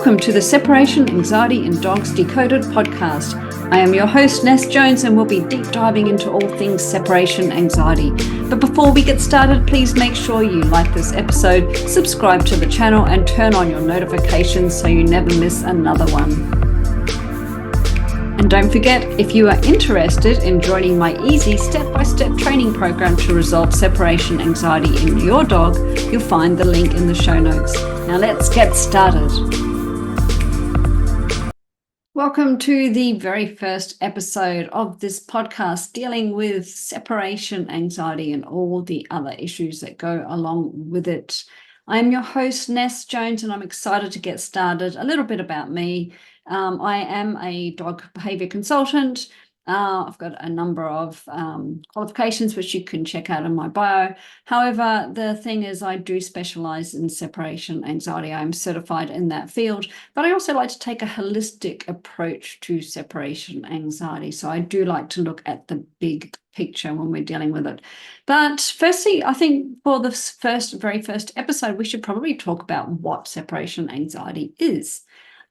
Welcome to the Separation Anxiety in Dogs Decoded podcast. I am your host, Ness Jones, and we'll be deep diving into all things separation anxiety. But before we get started, please make sure you like this episode, subscribe to the channel, and turn on your notifications so you never miss another one. And don't forget, if you are interested in joining my easy step-by-step training program to resolve separation anxiety in your dog, you'll find the link in the show notes. Now let's get started. Welcome to the very first episode of this podcast dealing with separation anxiety and all the other issues that go along with it. I'm your host, Ness Jones, and I'm excited to get started. A little bit about me. I am a dog behavior consultant. I've got a number of qualifications which you can check out in my bio. However, the thing is I do specialize in separation anxiety. I'm certified in that field, but I also like to take a holistic approach to separation anxiety. So I do like to look at the big picture when we're dealing with it. But firstly, I think for this very first episode, we should probably talk about what separation anxiety is.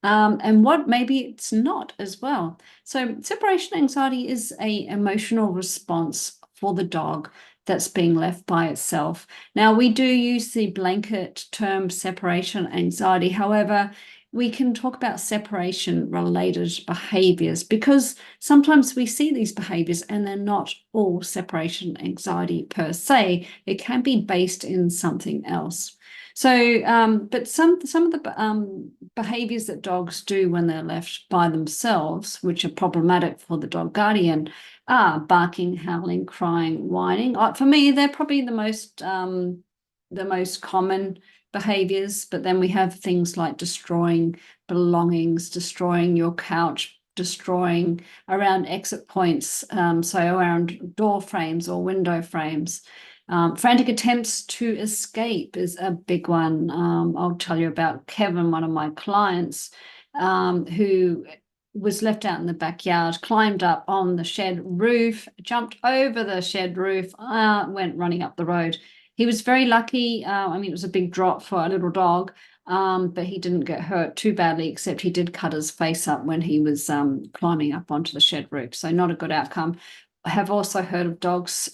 And what maybe it's not as well. So separation anxiety is an emotional response for the dog that's being left by itself. Now, we do use the blanket term separation anxiety. However, we can talk about separation-related behaviors because sometimes we see these behaviors and they're not all separation anxiety per se. It can be based in something else. So, but some of the behaviors that dogs do when they're left by themselves, which are problematic for the dog guardian, are barking, howling, crying, whining. For me, they're probably the most common behaviors. But then we have things like destroying belongings, destroying your couch, destroying around exit points, so around door frames or window frames. Frantic attempts to escape is a big one. I'll tell you about Kevin, one of my clients, who was left out in the backyard, climbed up on the shed roof, jumped over the shed roof, went running up the road. He was very lucky. It was a big drop for a little dog, but he didn't get hurt too badly, except he did cut his face up when he was climbing up onto the shed roof. So not a good outcome. I have also heard of dogs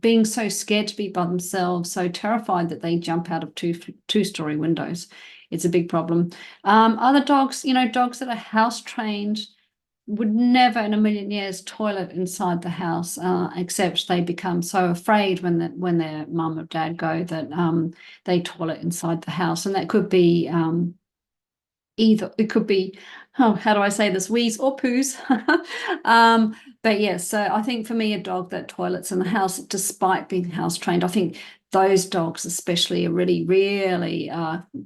being so scared to be by themselves, so terrified that they jump out of two-story windows. It's a big problem. Other dogs, dogs that are house trained would never in a million years toilet inside the house, except they become so afraid when their mum or dad go that they toilet inside the house. And that could be how do I say this, wheeze or poos. But yes, so I think for me, a dog that toilets in the house, despite being house trained, I think those dogs especially are really, really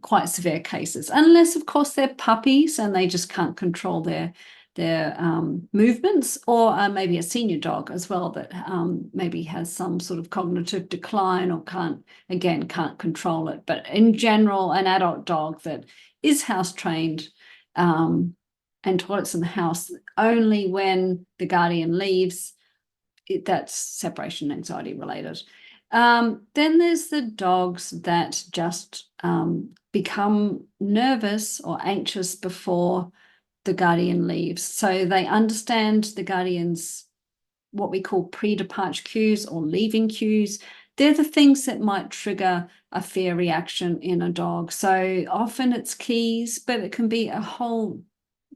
quite severe cases, unless of course they're puppies and they just can't control their movements, or maybe a senior dog as well that maybe has some sort of cognitive decline or can't control it. But in general, an adult dog that is house trained and toilets in the house only when the guardian leaves, that's separation anxiety related. Then there's the dogs that just become nervous or anxious before the guardian leaves. So they understand the guardian's what we call pre-departure cues or leaving cues. They're the things that might trigger a fear reaction in a dog. So often it's keys, but it can be a whole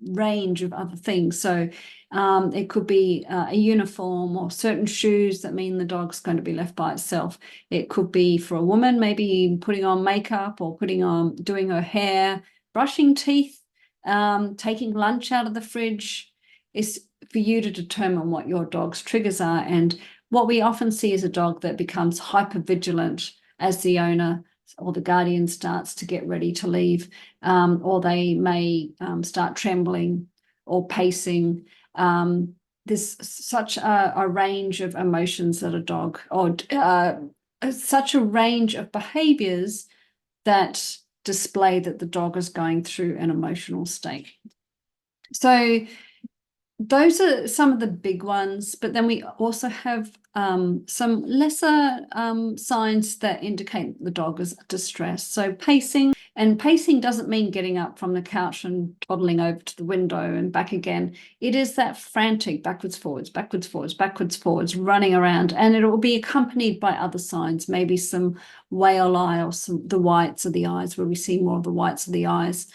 range of other things. So it could be a uniform or certain shoes that mean the dog's going to be left by itself. It could be for a woman, maybe putting on makeup or doing her hair, brushing teeth, taking lunch out of the fridge. Is for you to determine what your dog's triggers are. And what we often see is a dog that becomes hypervigilant as the owner or the guardian starts to get ready to leave, or they may start trembling or pacing. There's such a range of emotions that a dog, or such a range of behaviors that display that the dog is going through an emotional state. So those are some of the big ones, but then we also have some lesser signs that indicate the dog is distressed. So pacing, and pacing doesn't mean getting up from the couch and toddling over to the window and back again. It is that frantic backwards, forwards, backwards, forwards, backwards, forwards, running around, and it will be accompanied by other signs, maybe some whale eye or the whites of the eyes, where we see more of the whites of the eyes.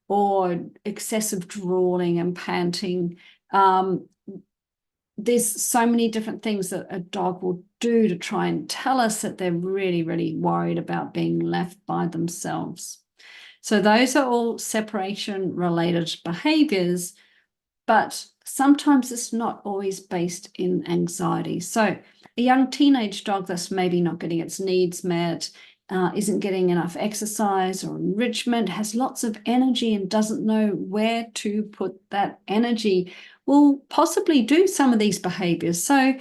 Or excessive drawling and panting. There's so many different things that a dog will do to try and tell us that they're really, really worried about being left by themselves. So those are all separation-related behaviors, but sometimes it's not always based in anxiety. So a young teenage dog that's maybe not getting its needs met, isn't getting enough exercise or enrichment, has lots of energy and doesn't know where to put that energy, will possibly do some of these behaviors. So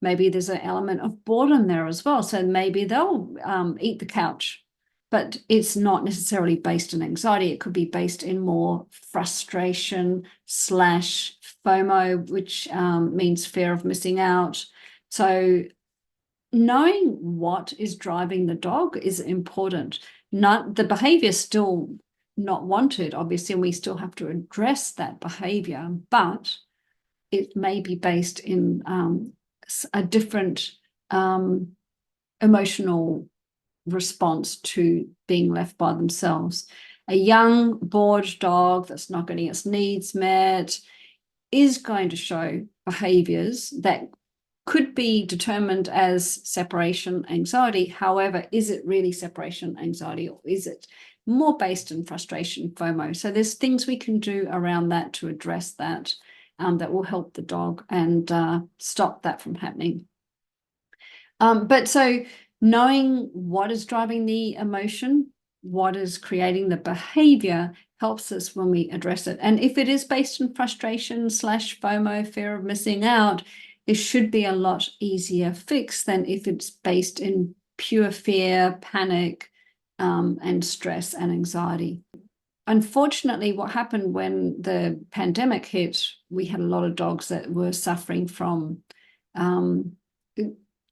maybe there's an element of boredom there as well. So maybe they'll eat the couch, but it's not necessarily based in anxiety. It could be based in more frustration / FOMO, which means fear of missing out. So knowing what is driving the dog is important. Not the behavior still not wanted, obviously, and we still have to address that behavior, but it may be based in a different emotional response to being left by themselves. A young, bored dog that's not getting its needs met is going to show behaviors that could be determined as separation anxiety. However, is it really separation anxiety, or is it more based in frustration, FOMO? So there's things we can do around that to address that, that will help the dog and stop that from happening. But so knowing what is driving the emotion, what is creating the behavior, helps us when we address it. And if it is based in frustration / FOMO, fear of missing out, it should be a lot easier fix than if it's based in pure fear, panic, and stress and anxiety. Unfortunately, what happened when the pandemic hit, we had a lot of dogs that were suffering from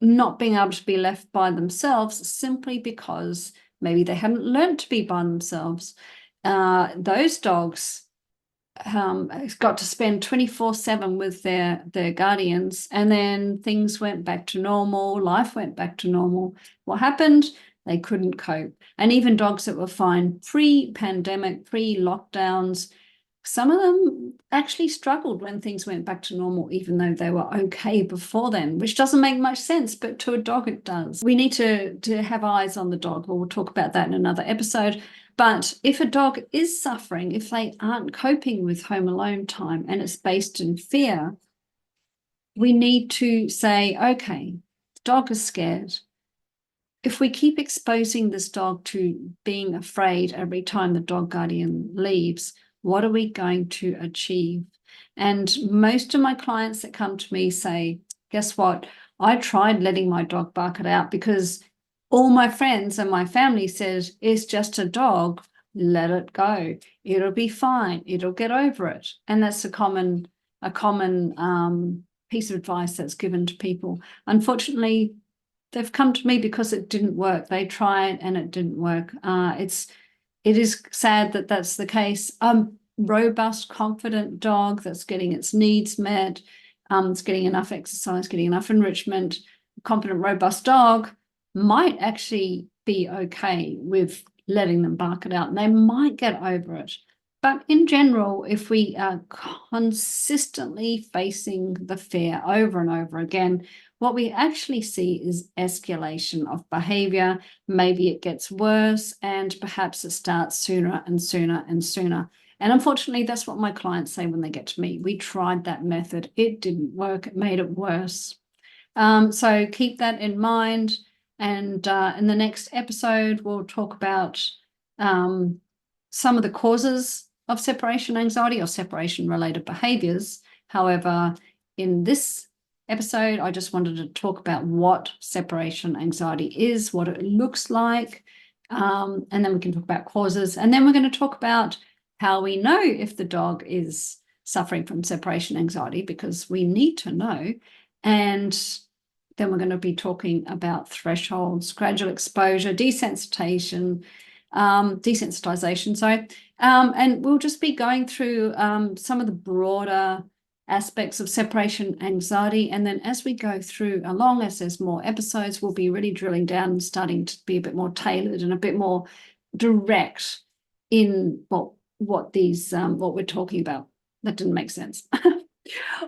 not being able to be left by themselves simply because maybe they hadn't learned to be by themselves. Those dogs got to spend 24/7 with their guardians, and then things went back to normal, life went back to normal. What happened? They couldn't cope. And even dogs that were fine pre-pandemic, pre-lockdowns, some of them actually struggled when things went back to normal, even though they were okay before then, which doesn't make much sense, but to a dog it does. We need to have eyes on the dog. We'll talk about that in another episode. But if a dog is suffering, if they aren't coping with home alone time and it's based in fear, we need to say, okay, the dog is scared. If we keep exposing this dog to being afraid every time the dog guardian leaves, what are we going to achieve? And most of my clients that come to me say, guess what? I tried letting my dog bark it out because all my friends and my family says, it's just a dog, let it go. It'll be fine. It'll get over it. And that's a common piece of advice that's given to people. Unfortunately, they've come to me because it didn't work. They tried and it didn't work. It is sad that that's the case. Robust, confident dog that's getting its needs met, it's getting enough exercise, getting enough enrichment, confident, robust dog might actually be okay with letting them bark it out, and they might get over it. But in general, if we are consistently facing the fear over and over again, what we actually see is escalation of behavior. Maybe it gets worse, and perhaps it starts sooner and sooner and sooner. And unfortunately, that's what my clients say when they get to me. We tried that method. It didn't work. It made it worse. So keep that in mind. And in the next episode, we'll talk about some of the causes of separation anxiety or separation-related behaviors. However, in this episode, I just wanted to talk about what separation anxiety is, what it looks like, and then we can talk about causes. And then we're going to talk about how we know if the dog is suffering from separation anxiety, because we need to know. And then we're going to be talking about thresholds, gradual exposure, desensitization, and we'll just be going through some of the broader aspects of separation anxiety. And then as we go through along, as there's more episodes, we'll be really drilling down and starting to be a bit more tailored and a bit more direct in what we're talking about. That didn't make sense.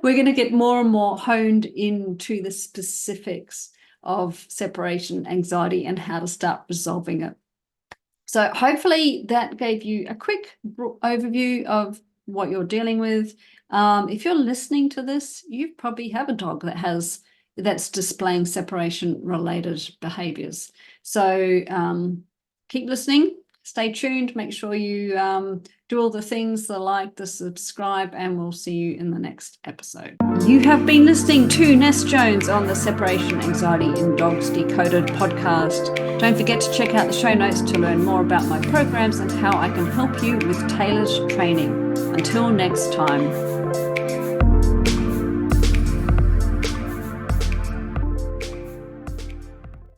We're going to get more and more honed into the specifics of separation anxiety and how to start resolving it. So hopefully that gave you a quick overview of what you're dealing with. If you're listening to this, you probably have a dog that's displaying separation related behaviors. So keep listening, stay tuned, make sure you do all the things, the like, the subscribe, and we'll see you in the next episode. You have been listening to Ness Jones on the Separation Anxiety in Dogs Decoded podcast. Don't forget to check out the show notes to learn more about my programs and how I can help you with tailored training. Until next time.